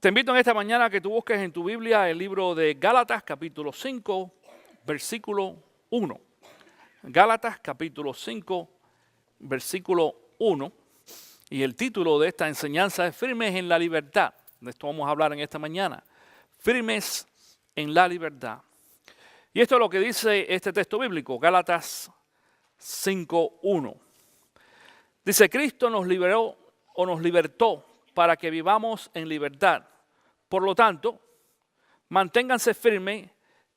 Te invito en esta mañana a que tú busques en tu Biblia el libro de Gálatas, capítulo 5, versículo 1. Gálatas, capítulo 5, versículo 1. Y el título de esta enseñanza es Firmes en la libertad. De esto vamos a hablar en esta mañana. Firmes en la libertad. Y esto es lo que dice este texto bíblico, Gálatas 5, 1. Dice, Cristo nos liberó o nos libertó para que vivamos en libertad. Por lo tanto, manténganse firmes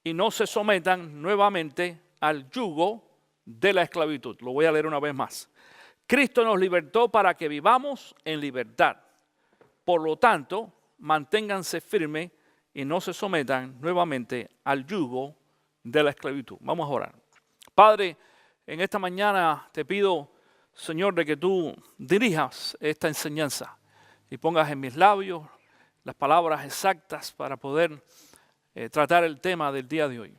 y no se sometan nuevamente al yugo de la esclavitud. Lo voy a leer una vez más. Cristo nos libertó para que vivamos en libertad. Por lo tanto, manténganse firmes y no se sometan nuevamente al yugo de la esclavitud. Vamos a orar. Padre, en esta mañana te pido, Señor, de que tú dirijas esta enseñanza y pongas en mis labios las palabras exactas para poder tratar el tema del día de hoy.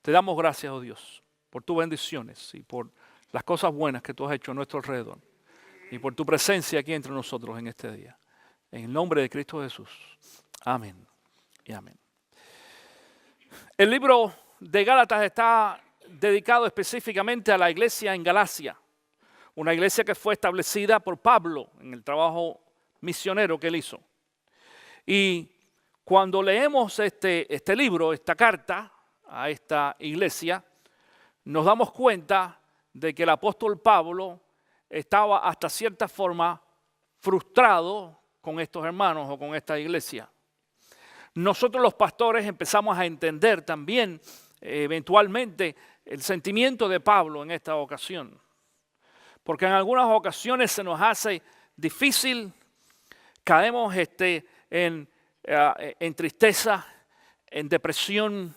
Te damos gracias, oh Dios, por tus bendiciones y por las cosas buenas que tú has hecho a nuestro alrededor y por tu presencia aquí entre nosotros en este día. En el nombre de Cristo Jesús. Amén y amén. El libro de Gálatas está dedicado específicamente a la iglesia en Galacia, una iglesia que fue establecida por Pablo en el trabajo misionero que él hizo. Y cuando leemos este libro, esta carta a esta iglesia, nos damos cuenta de que el apóstol Pablo estaba hasta cierta forma frustrado con estos hermanos o con esta iglesia. Nosotros los pastores empezamos a entender también eventualmente el sentimiento de Pablo en esta ocasión. Porque en algunas ocasiones se nos hace difícil, caemos en tristeza, en depresión,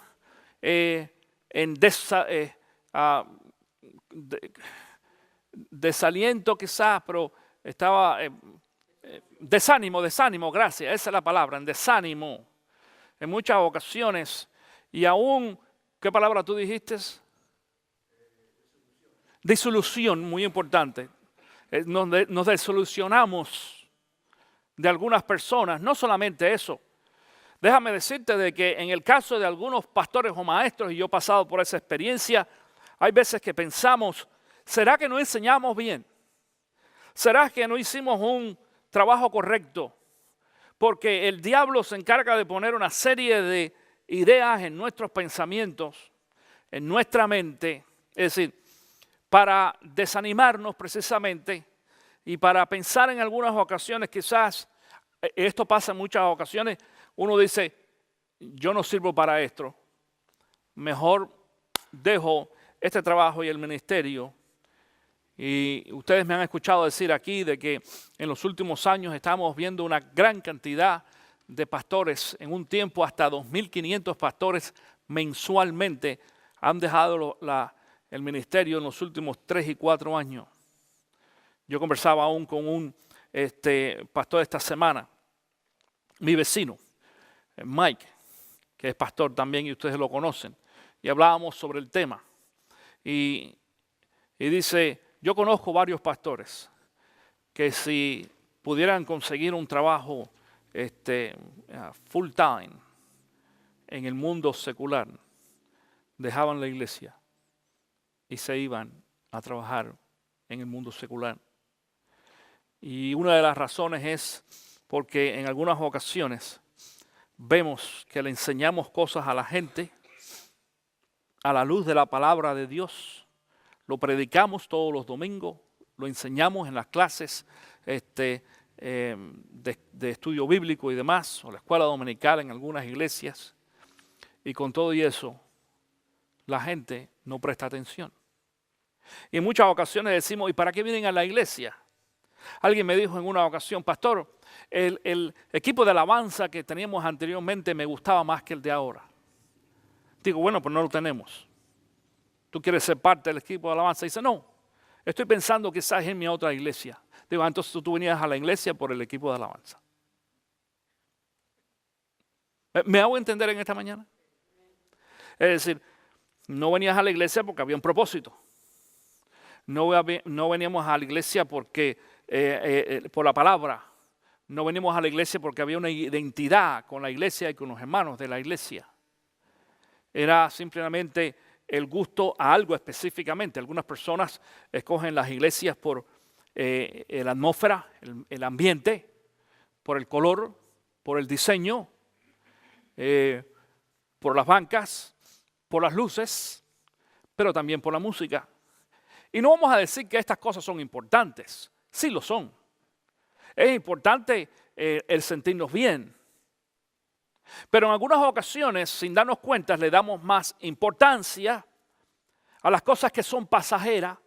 en desaliento quizás, pero estaba desánimo, gracias, esa es la palabra, en desánimo en muchas ocasiones. Y aún, ¿qué palabra tú dijiste? Disolución, muy importante. Nos desilusionamos de algunas personas, no solamente eso. Déjame decirte de que en el caso de algunos pastores o maestros, y yo he pasado por esa experiencia, hay veces que pensamos, ¿será que no enseñamos bien? ¿Será que no hicimos un trabajo correcto? Porque el diablo se encarga de poner una serie de ideas en nuestros pensamientos, en nuestra mente, es decir, para desanimarnos precisamente y para pensar en algunas ocasiones, quizás, esto pasa en muchas ocasiones, uno dice, yo no sirvo para esto, mejor dejo este trabajo y el ministerio. Y ustedes me han escuchado decir aquí de que en los últimos años estamos viendo una gran cantidad de pastores, en un tiempo hasta 2.500 pastores mensualmente han dejado el ministerio en los últimos 3 y 4 años. Yo conversaba aún con un pastor esta semana, mi vecino, Mike, que es pastor también y ustedes lo conocen, y hablábamos sobre el tema. Y dice, yo conozco varios pastores que si pudieran conseguir un trabajo full time en el mundo secular, dejaban la iglesia y se iban a trabajar en el mundo secular. Y una de las razones es porque en algunas ocasiones vemos que le enseñamos cosas a la gente a la luz de la palabra de Dios. Lo predicamos todos los domingos, lo enseñamos en las clases de estudio bíblico y demás, o la escuela dominical en algunas iglesias. Y con todo y eso, la gente no presta atención. Y en muchas ocasiones decimos, ¿y para qué vienen a la iglesia? Alguien me dijo en una ocasión, pastor, el equipo de alabanza que teníamos anteriormente me gustaba más que el de ahora. Digo, bueno, pues no lo tenemos. ¿Tú quieres ser parte del equipo de alabanza? Dice, no, estoy pensando quizás en mi otra iglesia. Digo, entonces tú venías a la iglesia por el equipo de alabanza. ¿Me hago entender en esta mañana? Es decir, no venías a la iglesia porque había un propósito. No veníamos a la iglesia porque por la palabra, No venimos a la iglesia porque había una identidad con la iglesia y con los hermanos de la iglesia. Era simplemente el gusto a algo específicamente. Algunas personas escogen las iglesias por la atmósfera, el ambiente, por el color, por el diseño, por las bancas, por las luces, pero también por la música. Y no vamos a decir que estas cosas son importantes. Sí lo son. Es importante el sentirnos bien. Pero en algunas ocasiones, sin darnos cuenta, le damos más importancia a las cosas que son pasajeras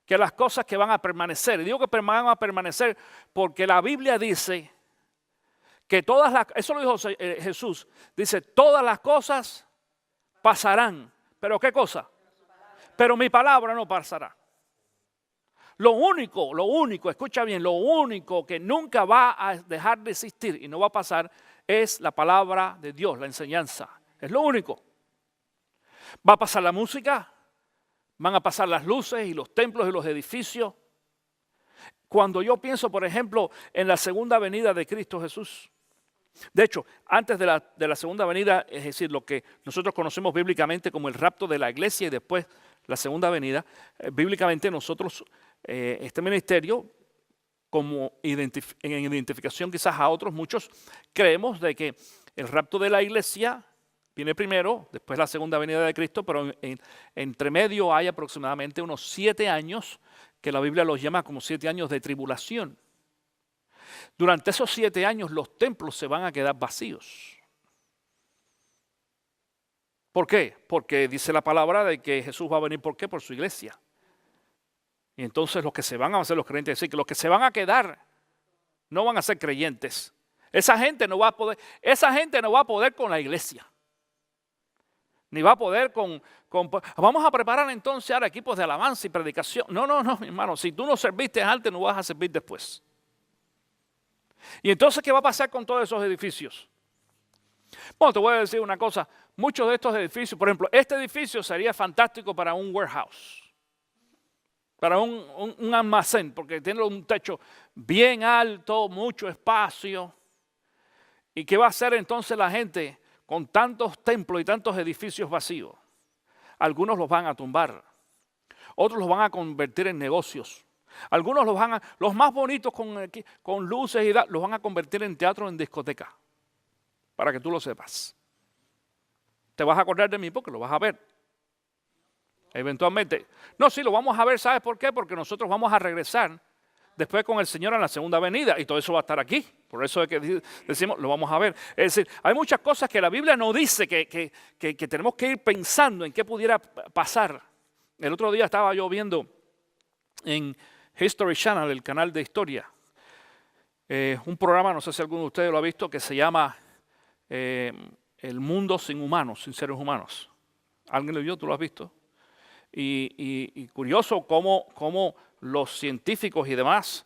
que a las cosas que van a permanecer. Y digo que van a permanecer porque la Biblia dice que todas las, eso lo dijo Jesús, dice, todas las cosas pasarán. ¿Pero qué cosa? Pero mi palabra no pasará. Lo único, escucha bien, lo único que nunca va a dejar de existir y no va a pasar es la palabra de Dios, la enseñanza. Es lo único. Va a pasar la música, van a pasar las luces y los templos y los edificios. Cuando yo pienso, por ejemplo, en la segunda venida de Cristo Jesús. De hecho, antes de la segunda venida, es decir, lo que nosotros conocemos bíblicamente como el rapto de la iglesia y después la segunda venida, bíblicamente nosotros, este ministerio, como en identificación quizás a otros, muchos creemos de que el rapto de la iglesia viene primero, después la segunda venida de Cristo, pero entre medio hay aproximadamente unos 7 años que la Biblia los llama como 7 años de tribulación. Durante esos 7 años los templos se van a quedar vacíos. ¿Por qué? Porque dice la palabra de que Jesús va a venir, ¿por qué? Por su iglesia. Y entonces los que se van a hacer los creyentes, es decir, que los que se van a quedar no van a ser creyentes. Esa gente no va a poder con la iglesia. Ni va a poder vamos a preparar entonces ahora equipos de alabanza y predicación. No, mi hermano, si tú no serviste antes, no vas a servir después. Y entonces, ¿qué va a pasar con todos esos edificios? Bueno, te voy a decir una cosa. Muchos de estos edificios, por ejemplo, este edificio sería fantástico para un warehouse, para un almacén, porque tiene un techo bien alto, mucho espacio. ¿Y qué va a hacer entonces la gente con tantos templos y tantos edificios vacíos? Algunos los van a tumbar, otros los van a convertir en negocios. Algunos los más bonitos con luces y los van a convertir en teatro, en discoteca, para que tú lo sepas. Te vas a acordar de mí porque lo vas a ver. Eventualmente. No, sí, lo vamos a ver, ¿sabes por qué? Porque nosotros vamos a regresar después con el Señor en la segunda venida y todo eso va a estar aquí. Por eso es que decimos, lo vamos a ver. Es decir, hay muchas cosas que la Biblia no dice que tenemos que ir pensando en qué pudiera pasar. El otro día estaba yo viendo en History Channel, el canal de historia, un programa, no sé si alguno de ustedes lo ha visto, que se llama El mundo sin humanos, sin seres humanos. ¿Alguien lo vio? ¿Tú lo has visto? Y curioso cómo los científicos y demás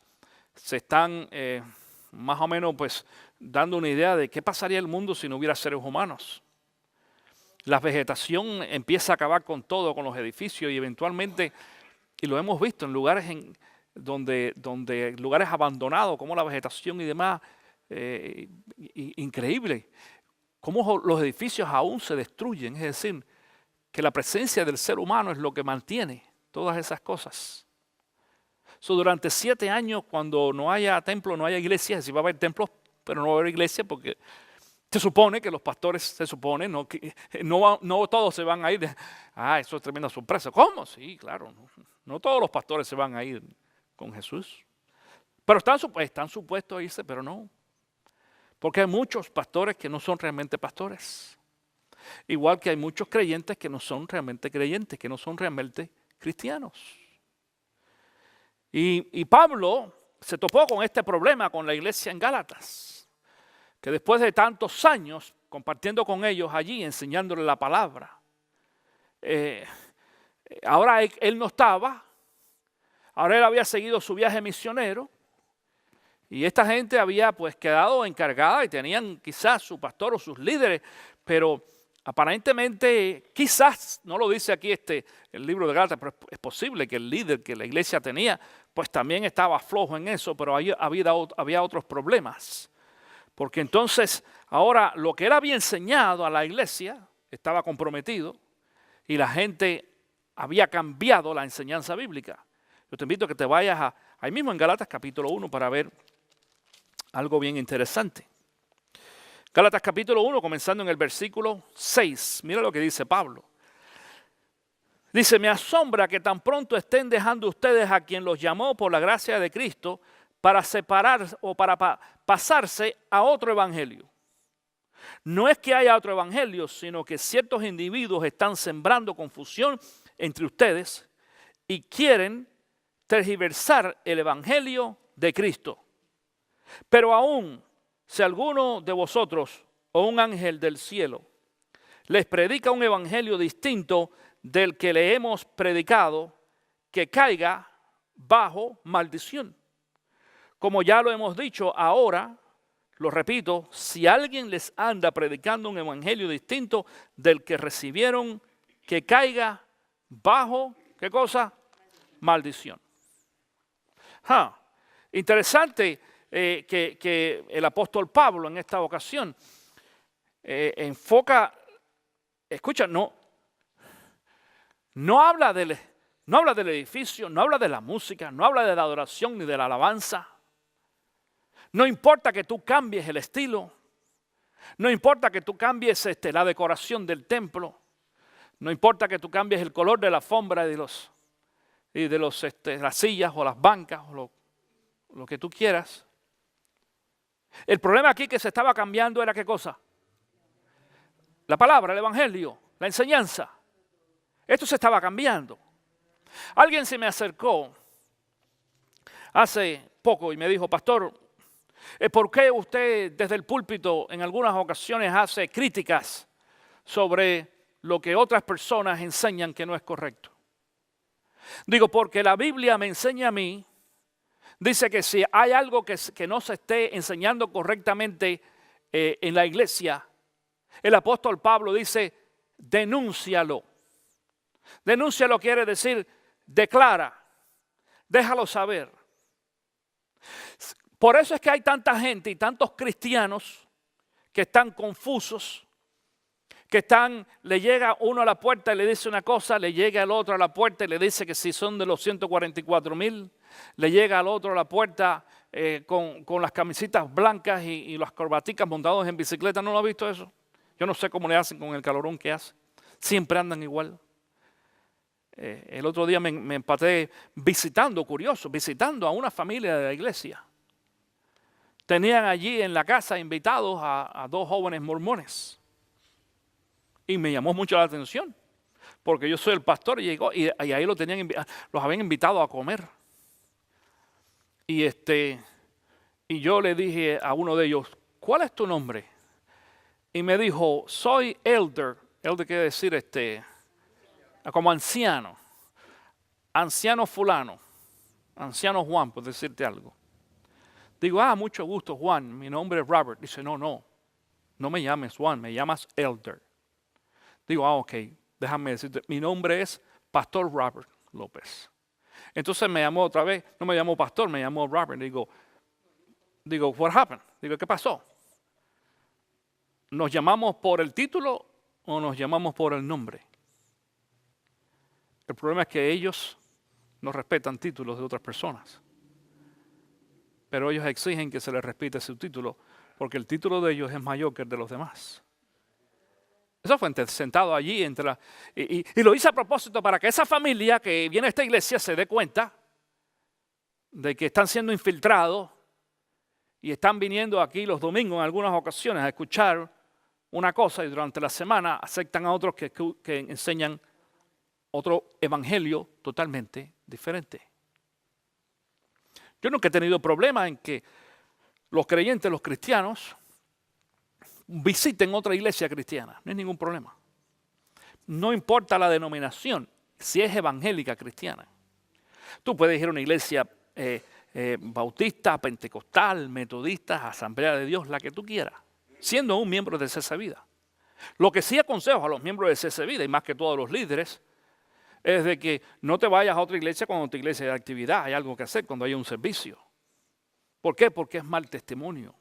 se están más o menos pues dando una idea de qué pasaría el mundo si no hubiera seres humanos. La vegetación empieza a acabar con todo, con los edificios y eventualmente, y lo hemos visto en lugares donde lugares abandonados, como la vegetación y demás, increíble. Cómo los edificios aún se destruyen, es decir, que la presencia del ser humano es lo que mantiene todas esas cosas. Durante 7 años, cuando no haya templo, no haya iglesia, es decir, va a haber templos, pero no va a haber iglesia porque se supone que los pastores, no todos se van a ir. Eso es tremenda sorpresa. ¿Cómo? Sí, claro, no todos los pastores se van a ir con Jesús. Pero están supuestos a irse, pero no. Porque hay muchos pastores que no son realmente pastores. Igual que hay muchos creyentes que no son realmente creyentes, que no son realmente cristianos. Y Pablo se topó con este problema con la iglesia en Gálatas, que después de tantos años compartiendo con ellos allí, enseñándoles la palabra, ahora él no estaba, ahora él había seguido su viaje misionero, y esta gente había pues quedado encargada y tenían quizás su pastor o sus líderes, pero aparentemente, quizás, no lo dice aquí el libro de Gálatas, pero es posible que el líder que la iglesia tenía, pues también estaba flojo en eso, pero había otros problemas. Porque entonces, ahora lo que él había enseñado a la iglesia estaba comprometido y la gente había cambiado la enseñanza bíblica. Yo te invito a que te vayas ahí mismo en Gálatas capítulo 1 para ver algo bien interesante. Gálatas capítulo 1, comenzando en el versículo 6. Mira lo que dice Pablo. Dice, me asombra que tan pronto estén dejando ustedes a quien los llamó por la gracia de Cristo para separar o para pasarse a otro evangelio. No es que haya otro evangelio, sino que ciertos individuos están sembrando confusión entre ustedes y quieren tergiversar el evangelio de Cristo. Pero aún, si alguno de vosotros o un ángel del cielo les predica un evangelio distinto del que le hemos predicado, que caiga bajo maldición. Como ya lo hemos dicho, ahora, lo repito, si alguien les anda predicando un evangelio distinto del que recibieron, que caiga bajo, ¿qué cosa? Maldición. Interesante que el apóstol Pablo en esta ocasión enfoca, escucha, no habla del edificio, no habla de la música, no habla de la adoración ni de la alabanza. No importa que tú cambies el estilo, no importa que tú cambies la decoración del templo, no importa que tú cambies el color de la alfombra y de las sillas o las bancas o lo que tú quieras. El problema aquí que se estaba cambiando era ¿qué cosa? La palabra, el evangelio, la enseñanza. Esto se estaba cambiando. Alguien se me acercó hace poco y me dijo, pastor, ¿por qué usted desde el púlpito en algunas ocasiones hace críticas sobre lo que otras personas enseñan que no es correcto? Digo, porque la Biblia me enseña a mí, dice que si hay algo que no se esté enseñando correctamente en la iglesia, el apóstol Pablo dice, denúncialo. Denúncialo quiere decir, declara, déjalo saber. Por eso es que hay tanta gente y tantos cristianos que están confusos, que le llega uno a la puerta y le dice una cosa, le llega el otro a la puerta y le dice que si son de los 144,000, le llega al otro a la puerta con las camisitas blancas y las corbaticas montados en bicicleta. ¿No lo ha visto eso? Yo no sé cómo le hacen con el calorón que hace. Siempre andan igual. El otro día me empaté visitando a una familia de la iglesia. Tenían allí en la casa invitados a 2 jóvenes mormones. Y me llamó mucho la atención, porque yo soy el pastor y llegó y ahí los habían invitado a comer. Y yo le dije a uno de ellos, ¿cuál es tu nombre? Y me dijo, soy elder. Elder quiere decir como anciano. Anciano fulano. Anciano Juan, por decirte algo. Digo, mucho gusto Juan, mi nombre es Robert. Dice, no me llames Juan, me llamas elder. Digo, ok, déjame decirte, mi nombre es Pastor Robert López. Entonces me llamó otra vez, no me llamó pastor, me llamó Robert. Digo, what happened? Digo, ¿qué pasó? ¿Nos llamamos por el título o nos llamamos por el nombre? El problema es que ellos no respetan títulos de otras personas. Pero ellos exigen que se les respete su título, porque el título de ellos es mayor que el de los demás. Eso fue sentado allí y lo hice a propósito para que esa familia que viene a esta iglesia se dé cuenta de que están siendo infiltrados y están viniendo aquí los domingos en algunas ocasiones a escuchar una cosa y durante la semana aceptan a otros que enseñan otro evangelio totalmente diferente. Yo nunca he tenido problema en que los creyentes, los cristianos, visiten otra iglesia cristiana. No hay ningún problema. No importa la denominación, si es evangélica cristiana. Tú puedes ir a una iglesia bautista, pentecostal, metodista, asamblea de Dios, la que tú quieras, siendo un miembro de esa vida. Lo que sí aconsejo a los miembros de CC Vida y más que todos los líderes es de que no te vayas a otra iglesia cuando tu iglesia hay actividad, hay algo que hacer, cuando hay un servicio. ¿Por qué? Porque es mal testimonio.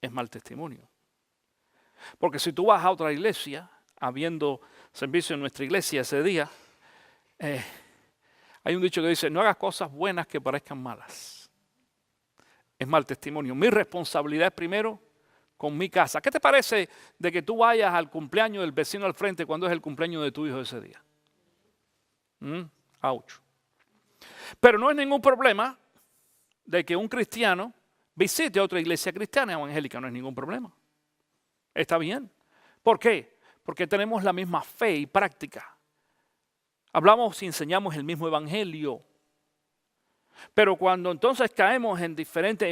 Es mal testimonio. Porque si tú vas a otra iglesia, habiendo servicio en nuestra iglesia ese día, hay un dicho que dice, no hagas cosas buenas que parezcan malas. Es mal testimonio. Mi responsabilidad es primero con mi casa. ¿Qué te parece de que tú vayas al cumpleaños del vecino al frente cuando es el cumpleaños de tu hijo ese día? Ouch. Pero no es ningún problema de que un cristiano visite otra iglesia cristiana evangélica, no es ningún problema. Está bien. ¿Por qué? Porque tenemos la misma fe y práctica. Hablamos y enseñamos el mismo evangelio. Pero cuando entonces caemos en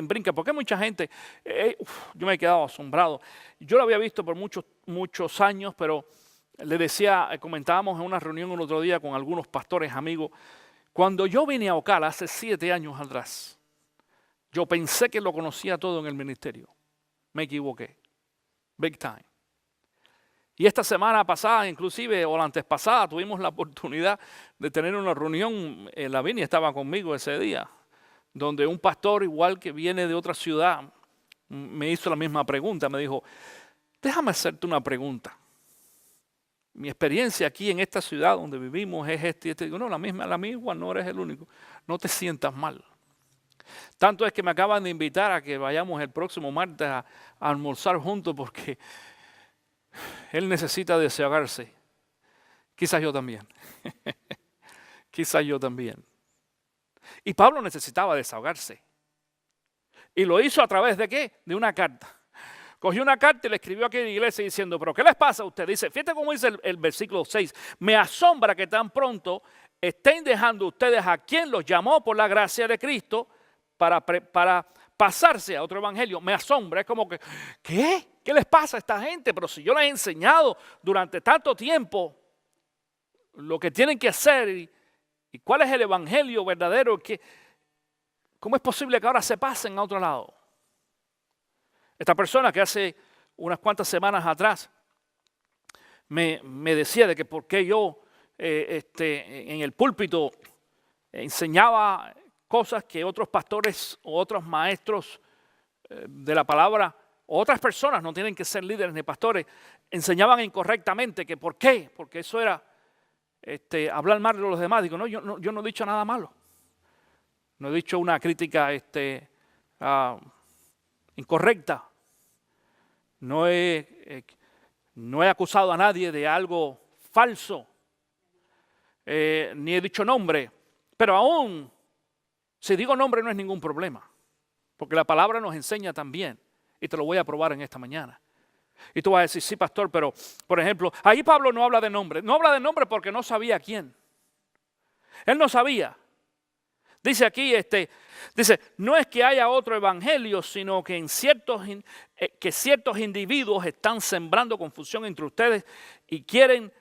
brinca, porque mucha gente, yo me he quedado asombrado. Yo lo había visto por muchos años, pero le decía, comentábamos en una reunión el otro día con algunos pastores amigos. Cuando yo vine a Ocala hace 7 años atrás, yo pensé que lo conocía todo en el ministerio. Me equivoqué. Big time. Y esta semana pasada, inclusive, o la antes pasada, tuvimos la oportunidad de tener una reunión. Lavinia estaba conmigo ese día, donde un pastor, igual que viene de otra ciudad, me hizo la misma pregunta. Me dijo, déjame hacerte una pregunta. Mi experiencia aquí en esta ciudad donde vivimos es esta y esta. Digo, no, la misma, no eres el único. No te sientas mal. Tanto es que me acaban de invitar a que vayamos el próximo martes a almorzar juntos porque él necesita desahogarse. Quizás yo también. Quizás yo también. Y Pablo necesitaba desahogarse. Y lo hizo a través de ¿qué? De una carta. Cogió una carta y le escribió a aquella iglesia diciendo, pero ¿qué les pasa a ustedes? Dice, fíjate cómo dice el versículo 6. Me asombra que tan pronto estén dejando ustedes a quien los llamó por la gracia de Cristo para pasarse a otro evangelio. Me asombra, es como que, ¿qué? ¿Qué les pasa a esta gente? Pero si yo les he enseñado durante tanto tiempo lo que tienen que hacer y cuál es el evangelio verdadero, ¿cómo es posible que ahora se pasen a otro lado? Esta persona que hace unas cuantas semanas atrás me decía de que por qué yo en el púlpito enseñaba cosas que otros pastores o otros maestros de la palabra o otras personas, no tienen que ser líderes ni pastores, enseñaban incorrectamente. ¿Que por qué? Porque eso era hablar mal de los demás. Digo, no, yo no he dicho nada malo. No he dicho una crítica incorrecta. No he acusado a nadie de algo falso. Ni he dicho nombre. Pero aún, si digo nombre no es ningún problema. Porque la palabra nos enseña también. Y te lo voy a probar en esta mañana. Y tú vas a decir, sí, pastor, pero, por ejemplo, ahí Pablo no habla de nombre. No habla de nombre porque no sabía quién. Él no sabía. Dice aquí, dice, no es que haya otro evangelio, sino que ciertos individuos están sembrando confusión entre ustedes y quieren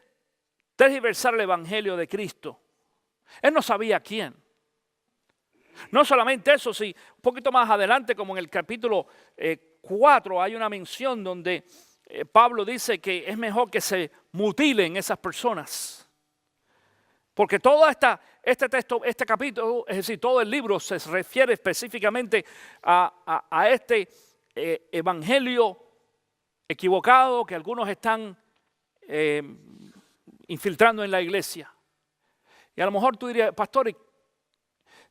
tergiversar el evangelio de Cristo. Él no sabía quién. No solamente eso, sí, un poquito más adelante, como en el capítulo 4, hay una mención donde Pablo dice que es mejor que se mutilen esas personas. Porque todo este texto, este capítulo, es decir, todo el libro se refiere específicamente a este evangelio equivocado que algunos están infiltrando en la iglesia. Y a lo mejor tú dirías, pastor,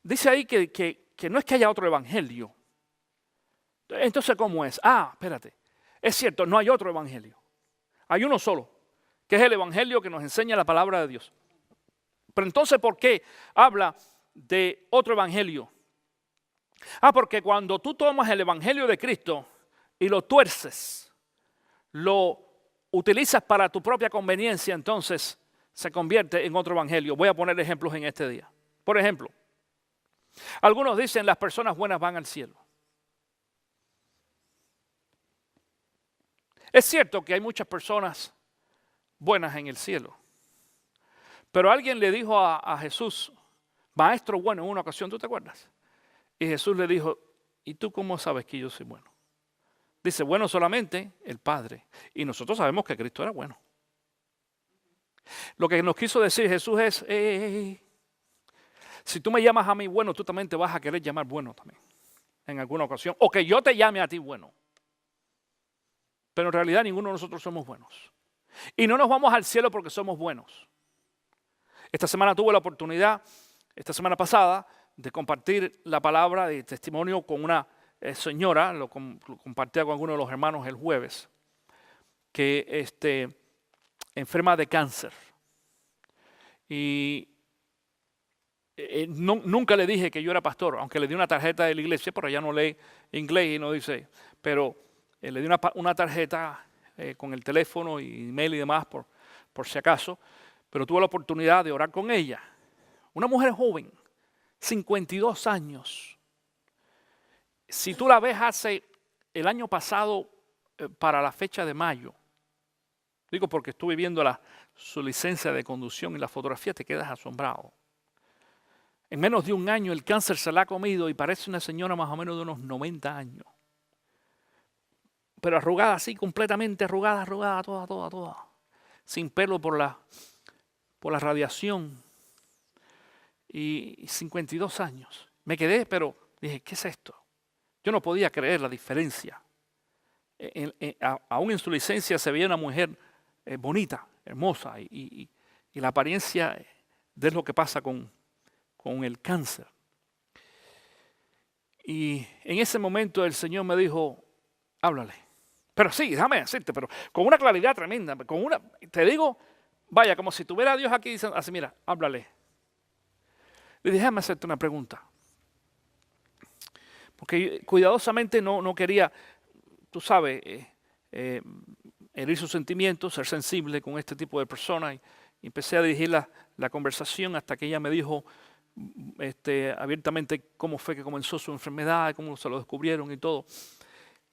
dice ahí que no es que haya otro evangelio. Entonces, ¿cómo es? Espérate. Es cierto, no hay otro evangelio. Hay uno solo, que es el evangelio que nos enseña la palabra de Dios. Pero entonces, ¿por qué habla de otro evangelio? Porque cuando tú tomas el evangelio de Cristo y lo tuerces, lo utilizas para tu propia conveniencia, entonces se convierte en otro evangelio. Voy a poner ejemplos en este día. Por ejemplo, algunos dicen las personas buenas van al cielo. Es cierto que hay muchas personas buenas en el cielo. Pero alguien le dijo a Jesús, maestro bueno, en una ocasión, ¿tú te acuerdas? Y Jesús le dijo, ¿y tú cómo sabes que yo soy bueno? Dice, bueno solamente el Padre. Y nosotros sabemos que Cristo era bueno. Lo que nos quiso decir Jesús es, si tú me llamas a mí bueno, tú también te vas a querer llamar bueno también, en alguna ocasión. O que yo te llame a ti bueno. Pero en realidad ninguno de nosotros somos buenos. Y no nos vamos al cielo porque somos buenos. Esta semana tuve la oportunidad, esta semana pasada, de compartir la palabra de testimonio con una señora, lo compartía con algunos de los hermanos el jueves, que enferma de cáncer. Y nunca le dije que yo era pastor, aunque le di una tarjeta de la iglesia, pero ella no lee inglés y no dice, pero le di una tarjeta con el teléfono y email y demás por si acaso, pero tuve la oportunidad de orar con ella. Una mujer joven, 52 años. Si tú la ves hace el año pasado para la fecha de mayo, digo porque estuve viendo su licencia de conducción y la fotografía, te quedas asombrado. En menos de un año el cáncer se la ha comido y parece una señora más o menos de unos 90 años. Pero arrugada así, completamente arrugada, toda. Sin pelo por la radiación. Y 52 años. Me quedé, pero dije, ¿qué es esto? Yo no podía creer la diferencia. Aún en su licencia se veía una mujer bonita, hermosa, y la apariencia de lo que pasa con el cáncer. Y en ese momento el Señor me dijo, háblale. Pero sí, déjame decirte, pero con una claridad tremenda, te digo, vaya, como si tuviera a Dios aquí diciendo así, mira, háblale. Le dije, déjame hacerte una pregunta. Porque cuidadosamente no quería, tú sabes, herir sus sentimientos, ser sensible con este tipo de personas. Y empecé a dirigir la conversación hasta que ella me dijo abiertamente cómo fue que comenzó su enfermedad, cómo se lo descubrieron y todo.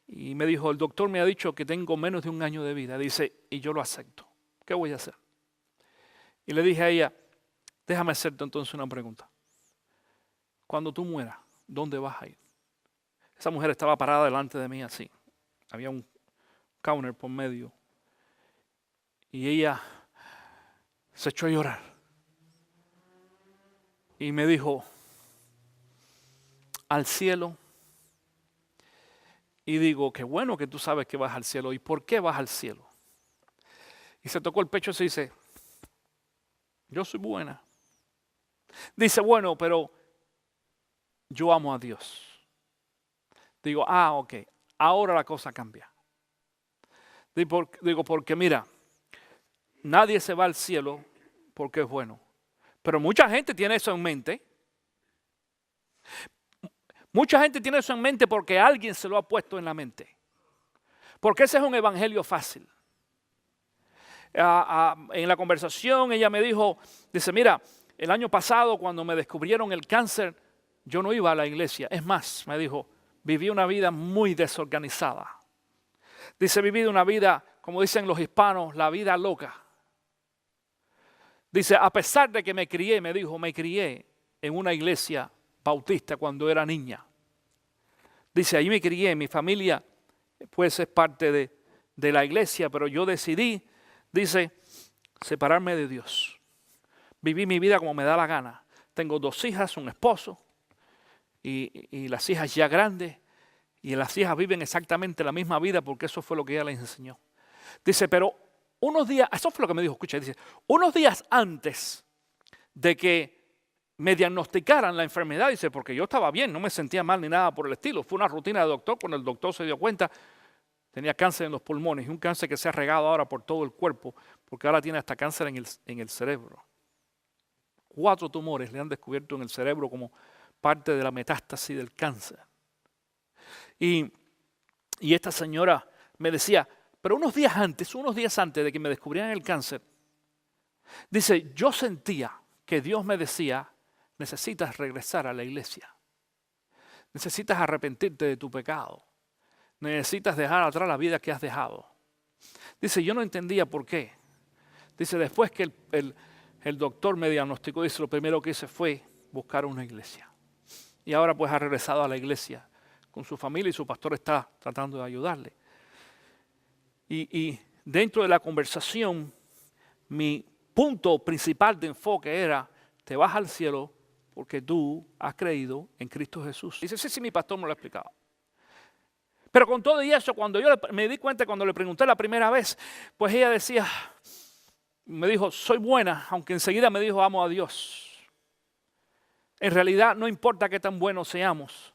Y me dijo, el doctor me ha dicho que tengo menos de un año de vida. Dice, y yo lo acepto. ¿Qué voy a hacer? Y le dije a ella, déjame hacerte entonces una pregunta. Cuando tú mueras, ¿dónde vas a ir? Esa mujer estaba parada delante de mí así. Había un counter por medio. Y ella se echó a llorar. Y me dijo, al cielo. Y digo, qué bueno que tú sabes que vas al cielo. ¿Y por qué vas al cielo? Y se tocó el pecho y se dice, yo soy buena. Dice, bueno, pero yo amo a Dios. Digo, ok, ahora la cosa cambia. Digo, porque mira, nadie se va al cielo porque es bueno. Pero mucha gente tiene eso en mente. Mucha gente tiene eso en mente porque alguien se lo ha puesto en la mente. Porque ese es un evangelio fácil. En la conversación ella me dijo, dice, mira, el año pasado cuando me descubrieron el cáncer, yo no iba a la iglesia. Es más, me dijo, viví una vida muy desorganizada. Dice, viví una vida, como dicen los hispanos, la vida loca. Dice, a pesar de que me crié, me dijo, me crié en una iglesia bautista cuando era niña. Dice, ahí me crié, mi familia pues es parte de la iglesia, pero yo decidí, dice, separarme de Dios. Viví mi vida como me da la gana. Tengo 2 hijas, un esposo y las hijas ya grandes. Y las hijas viven exactamente la misma vida porque eso fue lo que ella les enseñó. Dice, pero unos días, eso fue lo que me dijo, escucha, dice, unos días antes de que me diagnosticaran la enfermedad, dice, porque yo estaba bien, no me sentía mal ni nada por el estilo. Fue una rutina de doctor, cuando el doctor se dio cuenta, tenía cáncer en los pulmones y un cáncer que se ha regado ahora por todo el cuerpo, porque ahora tiene hasta cáncer en el cerebro. 4 tumores le han descubierto en el cerebro como parte de la metástasis del cáncer. Y esta señora me decía, pero unos días antes de que me descubrieran el cáncer, dice, yo sentía que Dios me decía, necesitas regresar a la iglesia. Necesitas arrepentirte de tu pecado. Necesitas dejar atrás la vida que has dejado. Dice, yo no entendía por qué. Dice, después que el doctor me diagnosticó, dice, lo primero que hice fue buscar una iglesia. Y ahora pues ha regresado a la iglesia con su familia y su pastor está tratando de ayudarle. Y dentro de la conversación, mi punto principal de enfoque era, te vas al cielo porque tú has creído en Cristo Jesús. Dice, sí, mi pastor me lo ha explicado. Pero con todo y eso, cuando yo me di cuenta, cuando le pregunté la primera vez, pues ella decía, me dijo, soy buena, aunque enseguida me dijo, amo a Dios. En realidad no importa qué tan buenos seamos,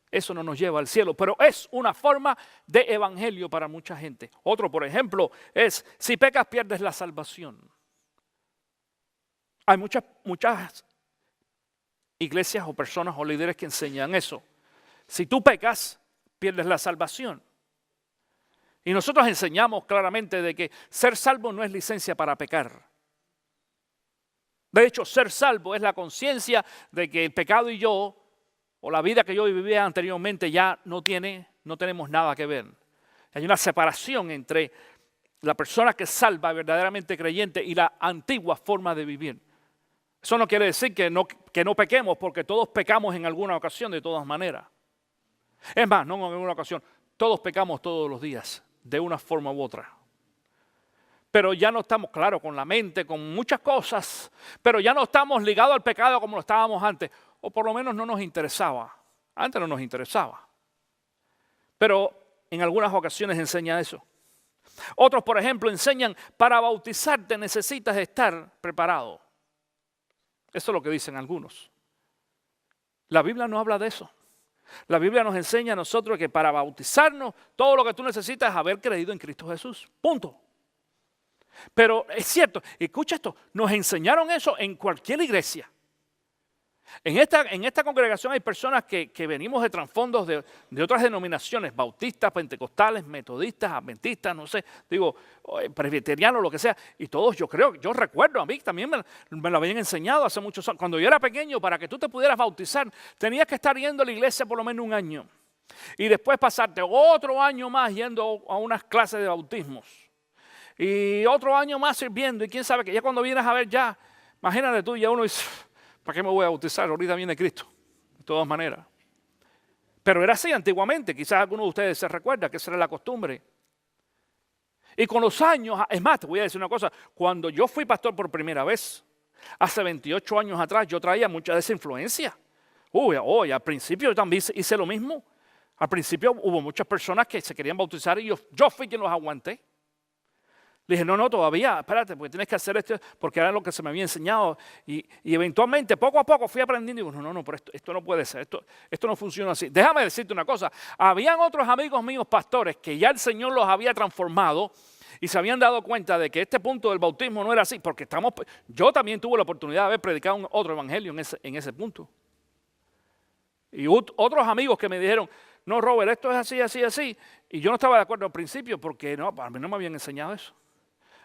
eso no nos lleva al cielo, pero es una forma de evangelio para mucha gente. Otro, por ejemplo, es, si pecas pierdes la salvación. Hay muchas iglesias o personas o líderes que enseñan eso. Si tú pecas, pierdes la salvación. Y nosotros enseñamos claramente de que ser salvo no es licencia para pecar. De hecho, ser salvo es la conciencia de que el pecado y yo, o la vida que yo vivía anteriormente, ya no tenemos nada que ver. Hay una separación entre la persona que es salva, verdaderamente creyente, y la antigua forma de vivir. Eso no quiere decir que no pequemos, porque todos pecamos en alguna ocasión de todas maneras. Es más, no en alguna ocasión, todos pecamos todos los días, de una forma u otra. Pero ya no estamos, claro, con la mente, con muchas cosas, pero ya no estamos ligados al pecado como lo estábamos antes, o por lo menos no nos interesaba. Antes no nos interesaba. Pero en algunas ocasiones enseña eso. Otros, por ejemplo, enseñan, para bautizarte necesitas estar preparado. Eso es lo que dicen algunos. La Biblia no habla de eso. La Biblia nos enseña a nosotros que para bautizarnos, todo lo que tú necesitas es haber creído en Cristo Jesús. Punto. Pero es cierto, escucha esto, nos enseñaron eso en cualquier iglesia. En esta congregación hay personas que venimos de trasfondos de otras denominaciones, bautistas, pentecostales, metodistas, adventistas, no sé, presbiterianos, lo que sea. Y todos, yo recuerdo, a mí también me lo habían enseñado hace muchos años. Cuando yo era pequeño, para que tú te pudieras bautizar, tenías que estar yendo a la iglesia por lo menos un año. Y después pasarte otro año más yendo a unas clases de bautismos. Y otro año más sirviendo. Y quién sabe que ya cuando vienes a ver ya, imagínate tú, ya uno dice, ¿para qué me voy a bautizar? Ahorita viene Cristo, de todas maneras. Pero era así antiguamente, quizás alguno de ustedes se recuerda que esa era la costumbre. Y con los años, es más, te voy a decir una cosa, cuando yo fui pastor por primera vez, hace 28 años atrás, yo traía mucha de esa influencia. Al principio yo también hice lo mismo. Al principio hubo muchas personas que se querían bautizar y yo fui quien los aguanté. Le dije, no, todavía, espérate, porque tienes que hacer esto, porque era lo que se me había enseñado. Y eventualmente, poco a poco, fui aprendiendo y digo, no, pero esto no puede ser, esto no funciona así. Déjame decirte una cosa, habían otros amigos míos pastores que ya el Señor los había transformado y se habían dado cuenta de que este punto del bautismo no era así, porque yo también tuve la oportunidad de haber predicado otro evangelio en ese punto. Y otros amigos que me dijeron, no, Robert, esto es así. Y yo no estaba de acuerdo al principio porque a mí no me habían enseñado eso.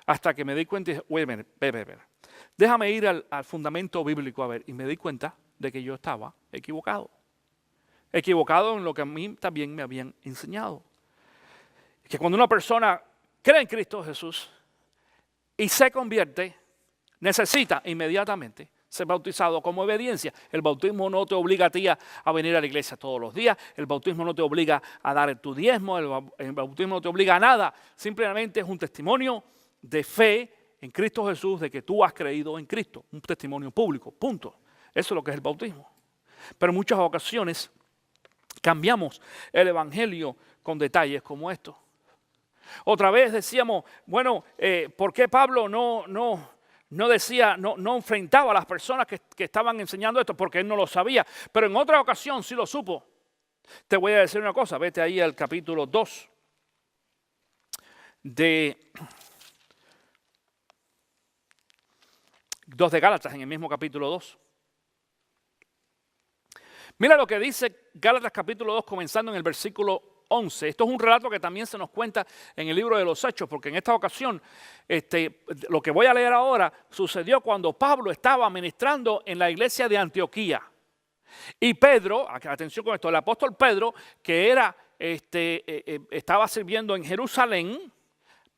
Hasta que me di cuenta y dije, oye, ve. Déjame ir al fundamento bíblico a ver. Y me di cuenta de que yo estaba equivocado. Equivocado en lo que a mí también me habían enseñado. Que cuando una persona cree en Cristo Jesús y se convierte, necesita inmediatamente ser bautizado como obediencia. El bautismo no te obliga a ti a venir a la iglesia todos los días. El bautismo no te obliga a dar tu diezmo. El bautismo no te obliga a nada. Simplemente es un testimonio de fe en Cristo Jesús, de que tú has creído en Cristo. Un testimonio público, punto. Eso es lo que es el bautismo. Pero en muchas ocasiones cambiamos el evangelio con detalles como estos. Otra vez decíamos, bueno, ¿por qué Pablo no enfrentaba a las personas que estaban enseñando esto? Porque él no lo sabía. Pero en otra ocasión sí lo supo. Te voy a decir una cosa, vete ahí al capítulo 2 de Gálatas, en el mismo capítulo 2. Mira lo que dice Gálatas capítulo 2, comenzando en el versículo 11. Esto es un relato que también se nos cuenta en el libro de los Hechos, porque en esta ocasión, lo que voy a leer ahora, sucedió cuando Pablo estaba ministrando en la iglesia de Antioquía. Y Pedro, atención con esto, el apóstol Pedro, que estaba sirviendo en Jerusalén,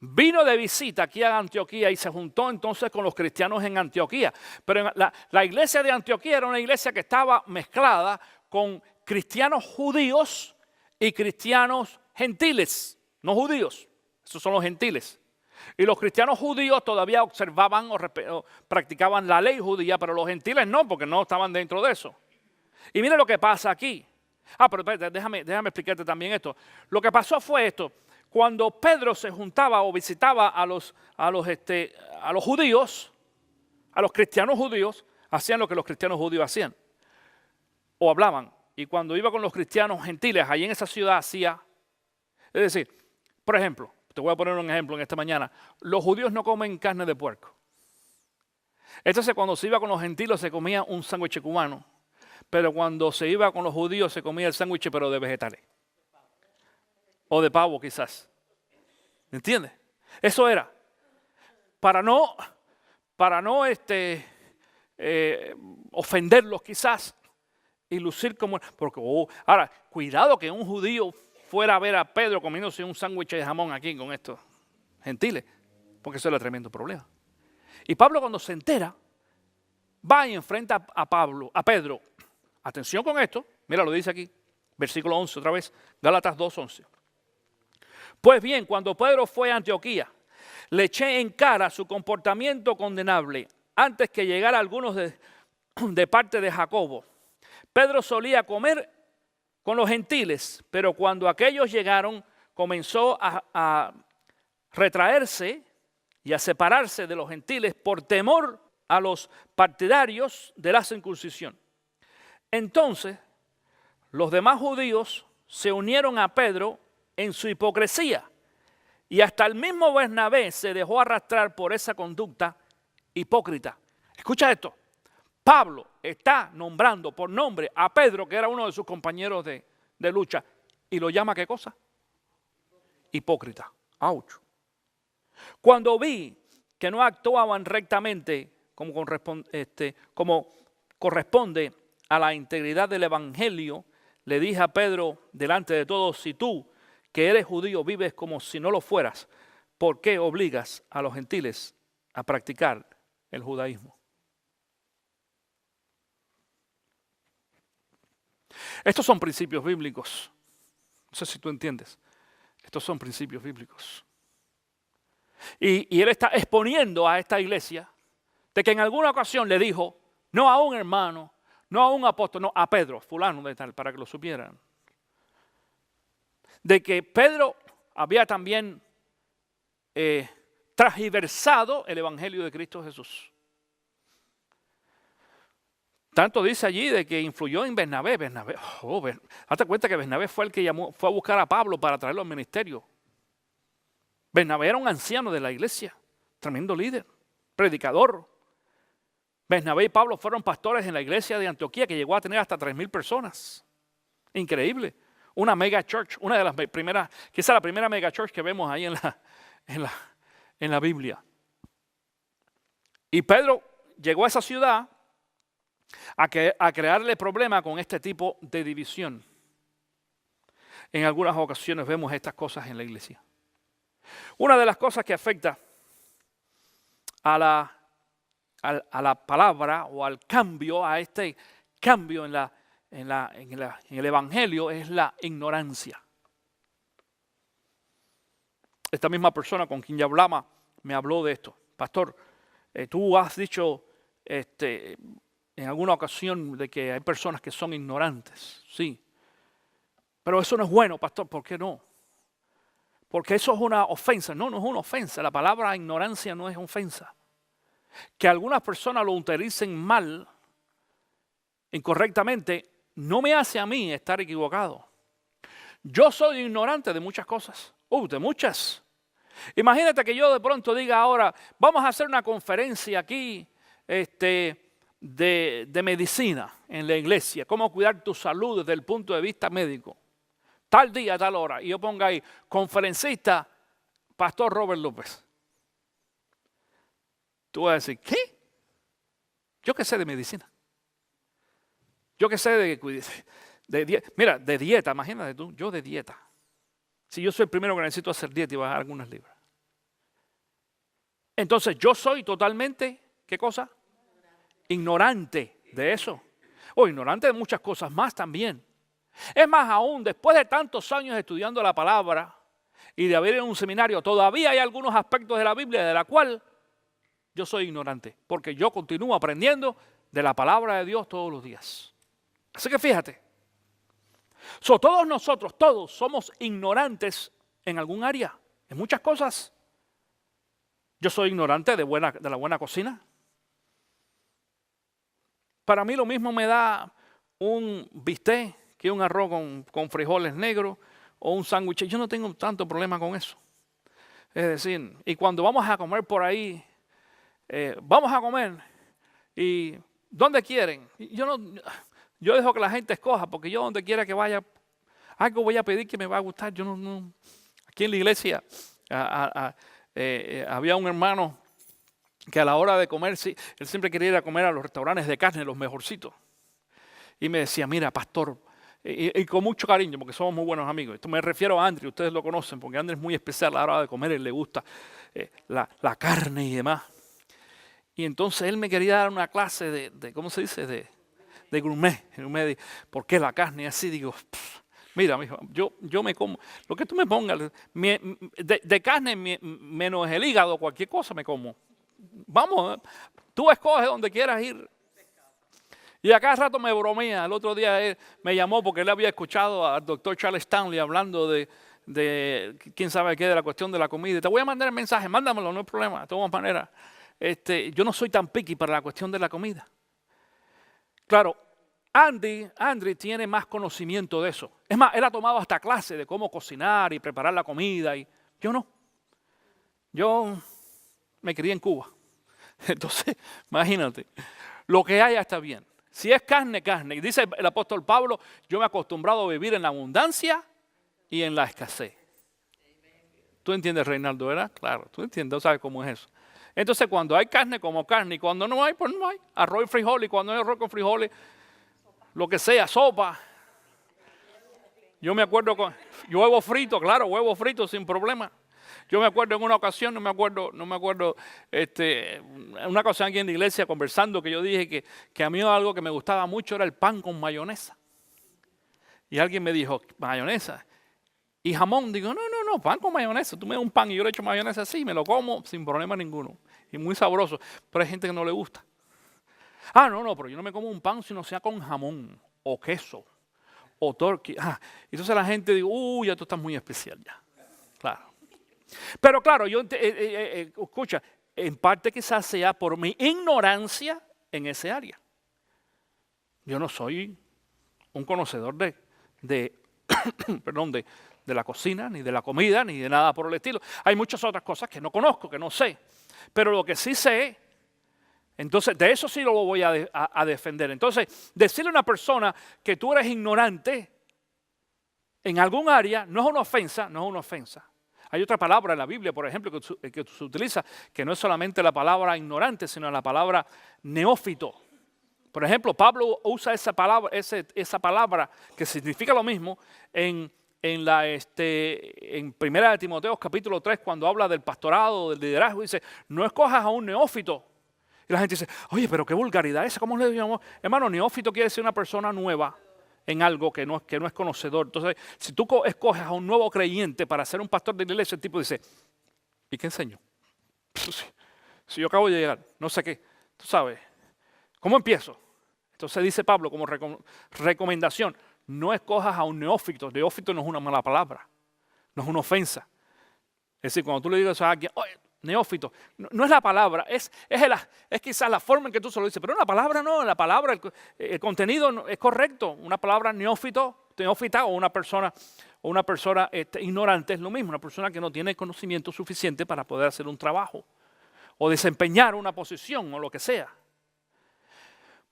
vino de visita aquí a Antioquía y se juntó entonces con los cristianos en Antioquía. Pero la iglesia de Antioquía era una iglesia que estaba mezclada con cristianos judíos y cristianos gentiles, no judíos. Esos son los gentiles. Y los cristianos judíos todavía observaban o practicaban la ley judía, pero los gentiles no, porque no estaban dentro de eso. Y mire lo que pasa aquí. Pero espérate, déjame explicarte también esto. Lo que pasó fue esto. Cuando Pedro se juntaba o visitaba a los judíos, a los cristianos judíos, hacían lo que los cristianos judíos hacían. O hablaban. Y cuando iba con los cristianos gentiles, allí en esa ciudad hacía. Es decir, por ejemplo, te voy a poner un ejemplo en esta mañana. Los judíos no comen carne de puerco. Entonces cuando se iba con los gentiles se comía un sándwich cubano. Pero cuando se iba con los judíos se comía el sándwich pero de vegetales. O de pavo quizás. ¿Entiendes? Eso era. Para no ofenderlos quizás y lucir como. Porque, ahora, cuidado que un judío fuera a ver a Pedro comiéndose un sándwich de jamón aquí con estos gentiles, porque eso era tremendo problema. Y Pablo cuando se entera, va y enfrenta a Pedro. Atención con esto, mira lo dice aquí, versículo 11 otra vez, Gálatas 2:11. Pues bien, cuando Pedro fue a Antioquía, le eché en cara su comportamiento condenable antes que llegara algunos de parte de Jacobo. Pedro solía comer con los gentiles, pero cuando aquellos llegaron comenzó a retraerse y a separarse de los gentiles por temor a los partidarios de la circuncisión. Entonces los demás judíos se unieron a Pedro en su hipocresía y hasta el mismo Bernabé se dejó arrastrar por esa conducta hipócrita. Escucha esto. Pablo está nombrando por nombre a Pedro, que era uno de sus compañeros de lucha, y lo llama ¿qué cosa? Hipócrita. ¡Auch! Cuando vi que no actuaban rectamente como corresponde a la integridad del evangelio, le dije a Pedro delante de todos: si tú, que eres judío, vives como si no lo fueras, ¿por qué obligas a los gentiles a practicar el judaísmo? Estos son principios bíblicos. No sé si tú entiendes. Estos son principios bíblicos. Y él está exponiendo a esta iglesia de que en alguna ocasión le dijo, no a un hermano, no a un apóstol, no a Pedro, fulano de tal, para que lo supieran. De que Pedro había también transgiversado el evangelio de Cristo Jesús. Tanto dice allí de que influyó en Bernabé. Date cuenta que Bernabé fue el que fue a buscar a Pablo para traerlo al ministerio. Bernabé era un anciano de la iglesia, tremendo líder, predicador. Bernabé y Pablo fueron pastores en la iglesia de Antioquía, que llegó a tener hasta 3,000 personas. Increíble. Una mega church, una de las primeras, quizá la primera mega church que vemos ahí en la Biblia. Y Pedro llegó a esa ciudad a crearle problema con este tipo de división. En algunas ocasiones vemos estas cosas en la iglesia. Una de las cosas que afecta a la palabra o al cambio, a este cambio en el evangelio, es la ignorancia. Esta misma persona con quien ya hablaba me habló de esto. Pastor, tú has dicho en alguna ocasión de que hay personas que son ignorantes. Sí. Pero eso no es bueno, pastor. ¿Por qué no? Porque eso es una ofensa. No, no es una ofensa. La palabra ignorancia no es ofensa. Que algunas personas lo utilicen mal, incorrectamente, no me hace a mí estar equivocado. Yo soy ignorante de muchas cosas. De muchas. Imagínate que yo de pronto diga ahora, vamos a hacer una conferencia aquí de medicina en la iglesia. Cómo cuidar tu salud desde el punto de vista médico. Tal día, tal hora. Y yo ponga ahí, conferencista, Pastor Robert López. Tú vas a decir, ¿qué? Yo qué sé de medicina. Yo qué sé de dieta. Mira, de dieta, imagínate tú, yo de dieta. Si yo soy el primero que necesito hacer dieta y bajar algunas libras. Entonces yo soy totalmente, ¿qué cosa? Ignorante de eso. O ignorante de muchas cosas más también. Es más aún, después de tantos años estudiando la palabra, y de haber ido a un seminario, todavía hay algunos aspectos de la Biblia de la cual yo soy ignorante, porque yo continúo aprendiendo de la palabra de Dios todos los días. Así que fíjate, todos nosotros, todos somos ignorantes en algún área, en muchas cosas. Yo soy ignorante de la buena cocina. Para mí lo mismo me da un bistec que un arroz con frijoles negros o un sándwich. Yo no tengo tanto problema con eso. Es decir, y cuando vamos a comer por ahí, vamos a comer y ¿dónde quieren? Yo dejo que la gente escoja, porque yo donde quiera que vaya, algo voy a pedir que me va a gustar. Yo no. Aquí en la iglesia había un hermano que a la hora de comer, sí, él siempre quería ir a comer a los restaurantes de carne, los mejorcitos. Y me decía, mira, pastor, y con mucho cariño, porque somos muy buenos amigos. Esto me refiero a Andrew, ustedes lo conocen, porque Andrew es muy especial a la hora de comer, él le gusta la carne y demás. Y entonces él me quería dar una clase de ¿cómo se dice? De gourmet. ¿Por qué la carne? Y así digo, mira, mijo, yo me como, lo que tú me pongas, de carne menos el hígado, cualquier cosa me como. Vamos, tú escoges donde quieras ir. Y a cada rato me bromea. El otro día él me llamó porque él había escuchado al doctor Charles Stanley hablando de quién sabe qué, de la cuestión de la comida. Te voy a mandar el mensaje, mándamelo, no hay problema, de todas maneras. Yo no soy tan picky para la cuestión de la comida. Claro, Andy tiene más conocimiento de eso. Es más, él ha tomado hasta clase de cómo cocinar y preparar la comida. Y yo no. Yo me crié en Cuba. Entonces, imagínate, lo que haya está bien. Si es carne, carne. Y dice el apóstol Pablo, yo me he acostumbrado a vivir en la abundancia y en la escasez. ¿Tú entiendes, Reinaldo, verdad? Claro, tú entiendes, sabes cómo es eso. Entonces, cuando hay carne, como carne. Y cuando no hay, pues no hay. Arroz y frijoles. Y cuando hay arroz con frijoles, lo que sea, sopa. Yo me acuerdo con huevo frito, claro, huevo frito sin problema. Yo me acuerdo en una ocasión, no me acuerdo, una ocasión aquí en la iglesia conversando que yo dije que a mí algo que me gustaba mucho era el pan con mayonesa. Y alguien me dijo, mayonesa y jamón. Digo, no, pan con mayonesa. Tú me das un pan y yo le echo mayonesa así, me lo como sin problema ninguno. Y muy sabroso, pero hay gente que no le gusta. No, pero yo no me como un pan si no sea con jamón o queso o turkey. Entonces la gente dice, ya tú estás muy especial ya. Claro. Pero claro, escucha, en parte quizás sea por mi ignorancia en ese área. Yo no soy un conocedor de la cocina, ni de la comida, ni de nada por el estilo. Hay muchas otras cosas que no conozco, que no sé. Pero lo que sí sé, entonces de eso sí lo voy a defender. Entonces, decirle a una persona que tú eres ignorante en algún área no es una ofensa, no es una ofensa. Hay otra palabra en la Biblia, por ejemplo, que se utiliza, que no es solamente la palabra ignorante, sino la palabra neófito. Por ejemplo, Pablo usa esa palabra que significa lo mismo en 1 de Timoteo capítulo 3, cuando habla del pastorado, del liderazgo, dice, no escojas a un neófito. Y la gente dice, oye, pero qué vulgaridad esa, ¿cómo le llamamos? Hermano, neófito quiere decir una persona nueva en algo que no es conocedor. Entonces, si tú escoges a un nuevo creyente para ser un pastor de la iglesia, el tipo dice, ¿y qué enseño? Si yo acabo de llegar, no sé qué, tú sabes, ¿cómo empiezo? Entonces dice Pablo como recomendación, no escojas a un neófito. Neófito no es una mala palabra, no es una ofensa. Es decir, cuando tú le digas a alguien, oye, neófito, no es la palabra, es quizás la forma en que tú se lo dices, pero la palabra no, la palabra, el contenido no, es correcto. Una palabra neófita o una persona ignorante es lo mismo, una persona que no tiene conocimiento suficiente para poder hacer un trabajo o desempeñar una posición o lo que sea.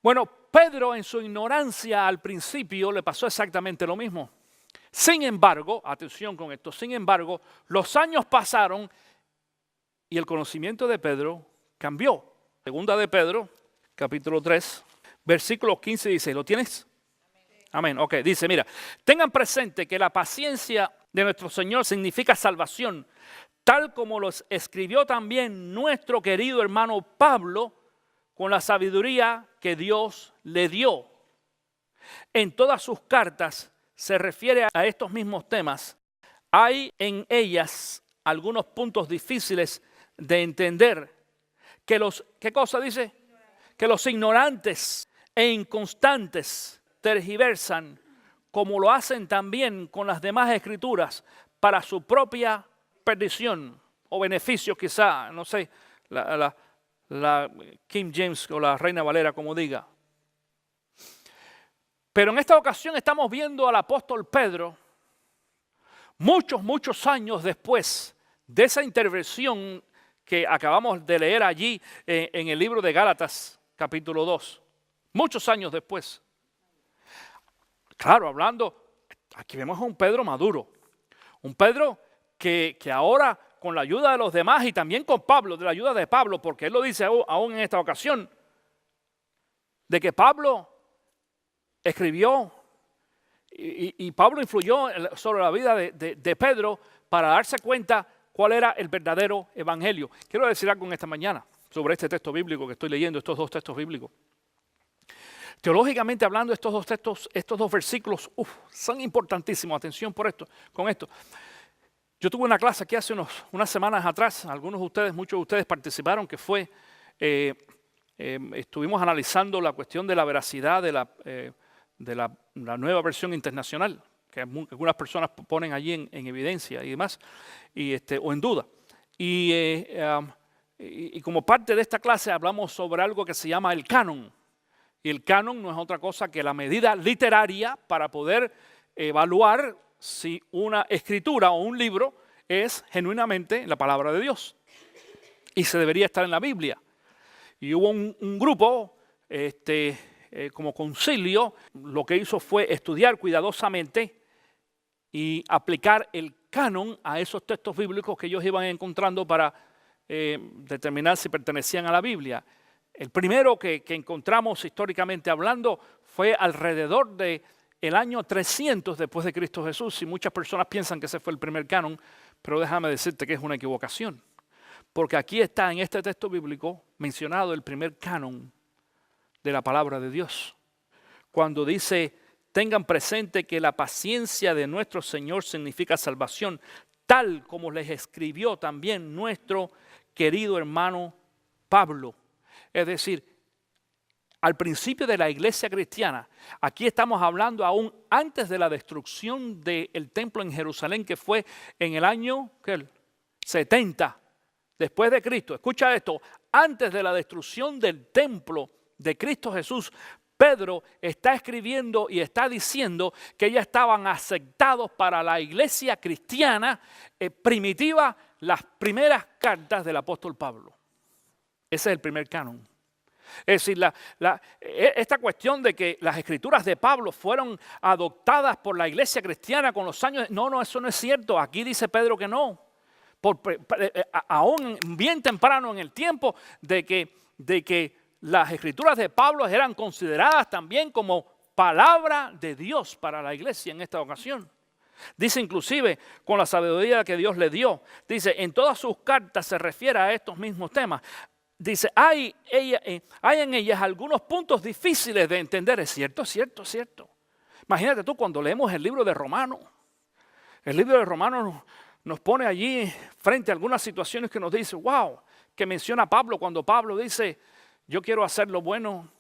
Bueno, Pedro en su ignorancia al principio le pasó exactamente lo mismo. Sin embargo, atención con esto, sin embargo, los años pasaron y el conocimiento de Pedro cambió. Segunda de Pedro, capítulo 3, versículos 15 y 16. ¿Lo tienes? Amén. Ok, dice, mira, tengan presente que la paciencia de nuestro Señor significa salvación, tal como los escribió también nuestro querido hermano Pablo con la sabiduría que Dios le dio. En todas sus cartas se refiere a estos mismos temas, hay en ellas algunos puntos difíciles de entender. ¿Qué cosa dice? Que los ignorantes e inconstantes tergiversan, como lo hacen también con las demás escrituras, para su propia perdición o beneficio, quizá, no sé, la King James o la Reina Valera, como diga. Pero en esta ocasión estamos viendo al apóstol Pedro, muchos años después de esa intervención que acabamos de leer allí en el libro de Gálatas, capítulo 2. Muchos años después. Claro, hablando, aquí vemos a un Pedro maduro. Un Pedro que ahora, con la ayuda de los demás y también con Pablo, de la ayuda de Pablo, porque él lo dice aún en esta ocasión, de que Pablo escribió y Pablo influyó sobre la vida de Pedro para darse cuenta cuál era el verdadero evangelio. Quiero decir algo en esta mañana sobre este texto bíblico que estoy leyendo, estos dos textos bíblicos. Teológicamente hablando, estos dos textos, estos dos versículos, son importantísimos. Atención con esto. Yo tuve una clase aquí hace unas semanas atrás, muchos de ustedes participaron, que fue, estuvimos analizando la cuestión de la veracidad de la nueva versión internacional, que algunas personas ponen allí en evidencia y demás, o en duda. Y como parte de esta clase hablamos sobre algo que se llama el canon. Y el canon no es otra cosa que la medida literaria para poder evaluar si una escritura o un libro es genuinamente la palabra de Dios. Y se debería estar en la Biblia. Y hubo un grupo, como concilio, lo que hizo fue estudiar cuidadosamente y aplicar el canon a esos textos bíblicos que ellos iban encontrando para determinar si pertenecían a la Biblia. El primero que encontramos históricamente hablando fue alrededor del año 300 después de Cristo Jesús, y muchas personas piensan que ese fue el primer canon, pero déjame decirte que es una equivocación, porque aquí está en este texto bíblico mencionado el primer canon de la palabra de Dios, cuando dice: tengan presente que la paciencia de nuestro Señor significa salvación, tal como les escribió también nuestro querido hermano Pablo. Es decir, al principio de la iglesia cristiana, aquí estamos hablando aún antes de la destrucción del templo en Jerusalén, que fue en el año 70 después de Cristo. Escucha esto, antes de la destrucción del templo de Cristo Jesús, Pedro está escribiendo y está diciendo que ya estaban aceptados para la iglesia cristiana primitiva las primeras cartas del apóstol Pablo. Ese es el primer canon. Es decir, esta cuestión de que las escrituras de Pablo fueron adoptadas por la iglesia cristiana con los años, no, eso no es cierto. Aquí dice Pedro que no. Aún bien temprano en el tiempo de que las escrituras de Pablo eran consideradas también como palabra de Dios para la iglesia en esta ocasión. Dice inclusive con la sabiduría que Dios le dio, dice en todas sus cartas se refiere a estos mismos temas. Dice, hay en ellas algunos puntos difíciles de entender. Es cierto. Imagínate tú cuando leemos el libro de Romanos. El libro de Romanos nos pone allí frente a algunas situaciones que nos dice, wow, que menciona Pablo cuando Pablo dice, yo quiero hacer lo bueno.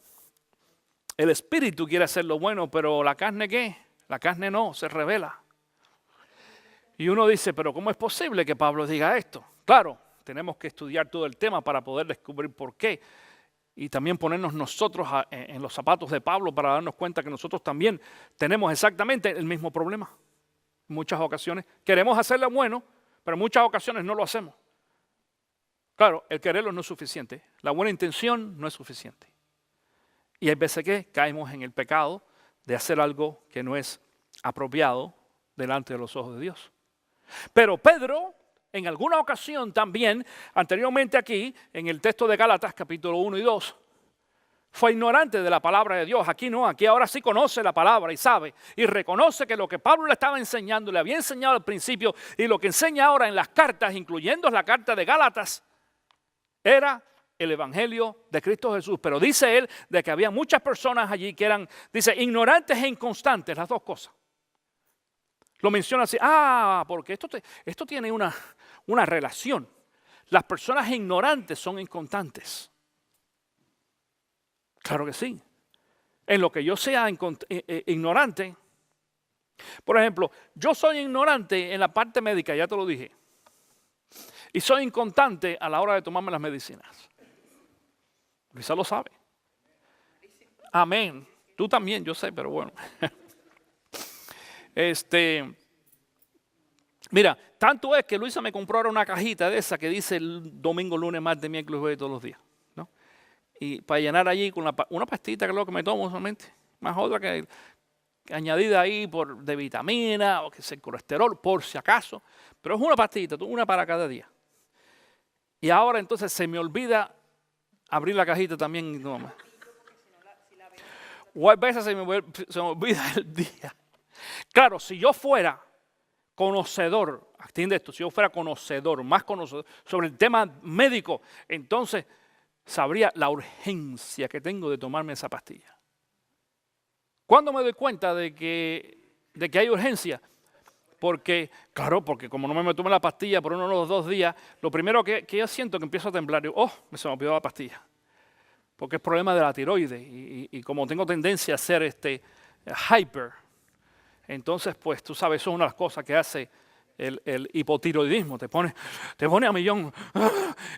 El espíritu quiere hacer lo bueno, pero la carne ¿qué? La carne no, se revela. Y uno dice, pero ¿cómo es posible que Pablo diga esto? Claro. Tenemos que estudiar todo el tema para poder descubrir por qué. Y también ponernos nosotros en los zapatos de Pablo para darnos cuenta que nosotros también tenemos exactamente el mismo problema. En muchas ocasiones queremos hacerlo bueno, pero en muchas ocasiones no lo hacemos. Claro, el quererlo no es suficiente. La buena intención no es suficiente. Y hay veces que caemos en el pecado de hacer algo que no es apropiado delante de los ojos de Dios. Pero Pedro, en alguna ocasión también, anteriormente aquí, en el texto de Gálatas, capítulo 1 y 2, fue ignorante de la palabra de Dios. Aquí no, aquí ahora sí conoce la palabra y sabe y reconoce que lo que Pablo le estaba enseñando, le había enseñado al principio y lo que enseña ahora en las cartas, incluyendo la carta de Gálatas, era el evangelio de Cristo Jesús. Pero dice él de que había muchas personas allí que eran, dice, ignorantes e inconstantes, las dos cosas. Lo menciona así, porque esto tiene una relación. Las personas ignorantes son inconstantes. Claro que sí. En lo que yo sea ignorante, por ejemplo, yo soy ignorante en la parte médica, ya te lo dije. Y soy inconstante a la hora de tomarme las medicinas. Quizá lo sabe. Amén. Tú también, yo sé, pero bueno. Mira, tanto es que Luisa me compró ahora una cajita de esa que dice el domingo, lunes, martes, miércoles, jueves, todos los días, ¿no? Y para llenar allí con una pastita, que es lo que me tomo solamente, más otra que añadida ahí de vitamina o que es el colesterol, por si acaso, pero es una pastita, una para cada día. Y ahora entonces se me olvida abrir la cajita también y no más. O a veces se me olvida el día. Claro, si yo fuera conocedor, atiende esto, si yo fuera conocedor, más conocedor sobre el tema médico, entonces sabría la urgencia que tengo de tomarme esa pastilla. ¿Cuándo me doy cuenta de que hay urgencia? Porque como no me tomo la pastilla por uno de los 2 días, lo primero que yo siento que empiezo a temblar, se me olvidó la pastilla. Porque es problema de la tiroides y como tengo tendencia a ser hyper, entonces pues tú sabes, eso es una de las cosas que hace el hipotiroidismo, te pone a millón,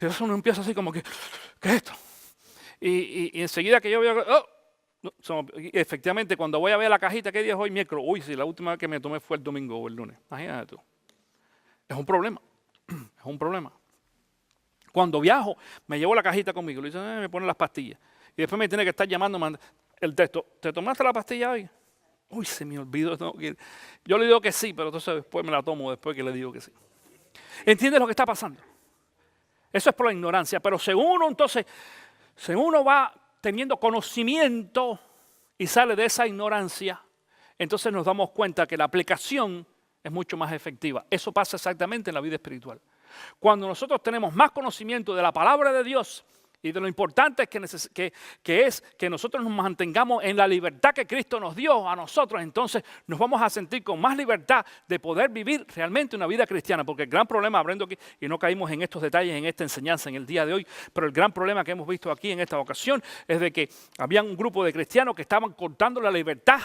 eso uno empieza así como que, ¿qué es esto? Y enseguida que yo veo, efectivamente cuando voy a ver la cajita, ¿qué día es hoy? Miércoles. Uy, sí, la última vez que me tomé fue el domingo o el lunes. Imagínate tú. Es un problema, es un problema. Cuando viajo, me llevo la cajita conmigo, le dicen, me ponen las pastillas. Y después me tiene que estar llamando, el texto, ¿te tomaste la pastilla hoy? Uy, se me olvidó. Yo le digo que sí, pero entonces después me la tomo después que le digo que sí. ¿Entiendes lo que está pasando? Eso es por la ignorancia, pero según uno va teniendo conocimiento y sale de esa ignorancia, entonces nos damos cuenta que la aplicación es mucho más efectiva. Eso pasa exactamente en la vida espiritual. Cuando nosotros tenemos más conocimiento de la palabra de Dios y de lo importante que es que nosotros nos mantengamos en la libertad que Cristo nos dio a nosotros, entonces nos vamos a sentir con más libertad de poder vivir realmente una vida cristiana. Porque el gran problema, hablando aquí, y no caímos en estos detalles en esta enseñanza en el día de hoy, pero el gran problema que hemos visto aquí en esta ocasión es de que había un grupo de cristianos que estaban cortando la libertad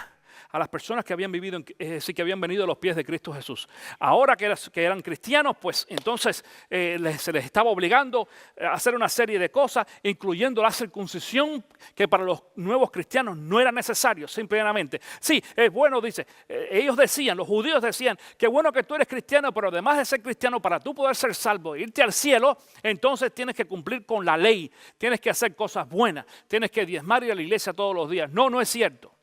a las personas que habían vivido, que habían venido a los pies de Cristo Jesús. Ahora que eran cristianos, pues entonces se les estaba obligando a hacer una serie de cosas, incluyendo la circuncisión, que para los nuevos cristianos no era necesario, simplemente. Sí, es bueno, dice, los judíos decían, que bueno que tú eres cristiano, pero además de ser cristiano, para tú poder ser salvo e irte al cielo, entonces tienes que cumplir con la ley, tienes que hacer cosas buenas, tienes que diezmar y ir a la iglesia todos los días. No es cierto.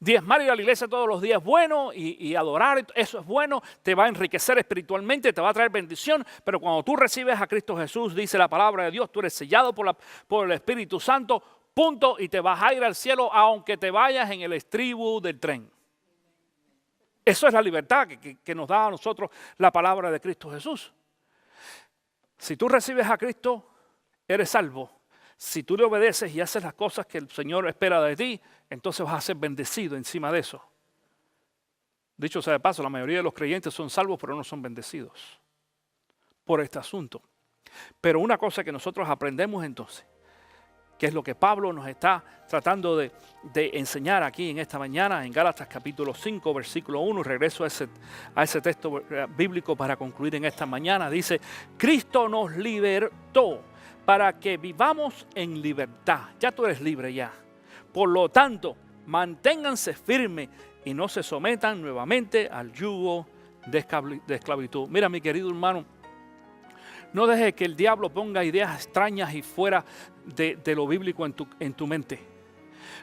Diezmar y ir a la iglesia todos los días es bueno y adorar, eso es bueno, te va a enriquecer espiritualmente, te va a traer bendición, pero cuando tú recibes a Cristo Jesús, dice la palabra de Dios, tú eres sellado por el Espíritu Santo, punto, y te vas a ir al cielo aunque te vayas en el estribo del tren. Eso es la libertad que nos da a nosotros la palabra de Cristo Jesús. Si tú recibes a Cristo, eres salvo. Si tú le obedeces y haces las cosas que el Señor espera de ti, entonces vas a ser bendecido encima de eso. Dicho sea de paso, la mayoría de los creyentes son salvos, pero no son bendecidos por este asunto. Pero una cosa que nosotros aprendemos entonces, que es lo que Pablo nos está tratando de enseñar aquí en esta mañana, en Gálatas capítulo 5, versículo 1, regreso a ese texto bíblico para concluir en esta mañana, dice, Cristo nos libertó para que vivamos en libertad. Ya tú eres libre ya. Por lo tanto, manténganse firmes y no se sometan nuevamente al yugo de esclavitud. Mira, mi querido hermano, no dejes que el diablo ponga ideas extrañas y fuera de lo bíblico en tu mente.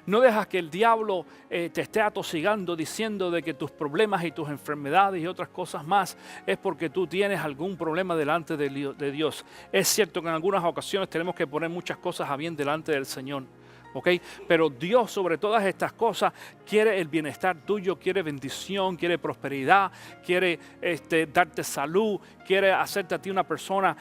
No dejas que el diablo te esté atosigando diciendo de que tus problemas y tus enfermedades y otras cosas más es porque tú tienes algún problema delante de Dios. Es cierto que en algunas ocasiones tenemos que poner muchas cosas a bien delante del Señor. ¿ok? Pero Dios sobre todas estas cosas quiere el bienestar tuyo, quiere bendición, quiere prosperidad, quiere darte salud, quiere hacerte a ti una persona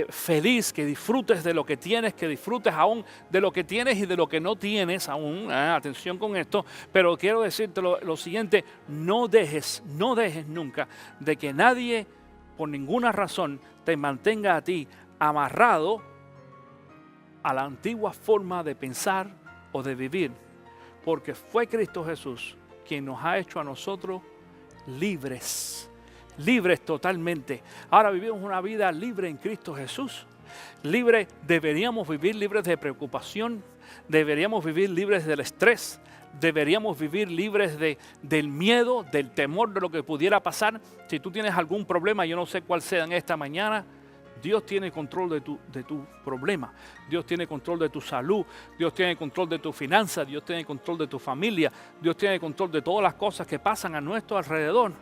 feliz, que disfrutes de lo que tienes, que disfrutes aún de lo que tienes y de lo que no tienes aún. Atención con esto, pero quiero decirte lo siguiente, no dejes nunca de que nadie por ninguna razón te mantenga a ti amarrado a la antigua forma de pensar o de vivir, porque fue Cristo Jesús quien nos ha hecho a nosotros libres, libres totalmente. Ahora vivimos una vida libre en Cristo Jesús. Libre, deberíamos vivir libres de preocupación, deberíamos vivir libres del estrés, deberíamos vivir libres del miedo, del temor de lo que pudiera pasar. Si tú tienes algún problema, yo no sé cuál sea en esta mañana, Dios tiene control de tu problema. Dios tiene control de tu salud. Dios tiene control de tu finanzas. Dios tiene control de tu familia. Dios tiene control de todas las cosas que pasan a nuestro alrededor.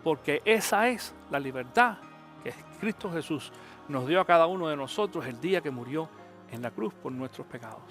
Porque esa es la libertad que Cristo Jesús nos dio a cada uno de nosotros el día que murió en la cruz por nuestros pecados.